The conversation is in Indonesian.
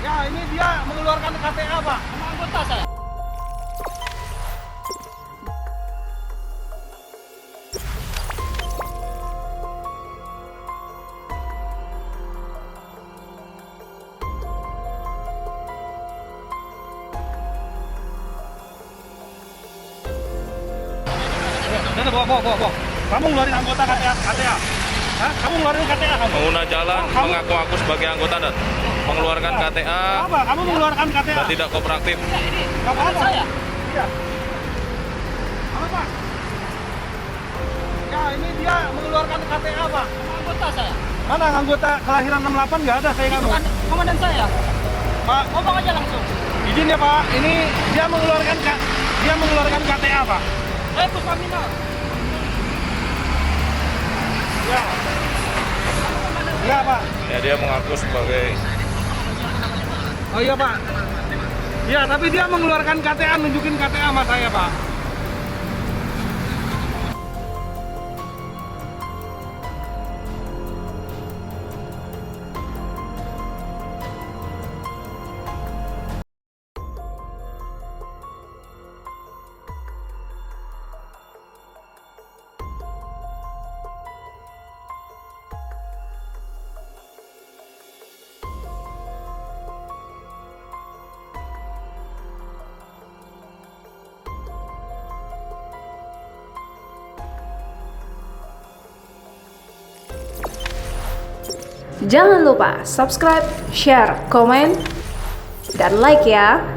Ya, ini dia mengeluarkan KTA, Pak. Sama anggota saya. Bawa. Kamu ngeluarin anggota KTA. Hah? Kamu ngeluarin KTA kamu? Pengguna jalan mengaku sebagai anggota dan mengeluarkan KTA Apa? Kamu mengeluarkan KTA? dan tidak kooperatif. Kamu apa? Saya. Iya. Apa? Ya, ini dia mengeluarkan KTA, Pak. Sama anggota saya. Mana anggota kelahiran 68 nggak ada kayak kamu? Bukan komandan saya. Pak, Ngomong aja langsung. izin ya, Pak. Ini dia mengeluarkan KTA, Pak. Puskamina. Ya. Iya, Pak. Ya, dia mengaku sebagai Oh iya, Pak. Iya, tapi dia mengeluarkan KTA, nunjukin KTA sama saya, Pak. Jangan lupa subscribe, share, komen, dan like ya.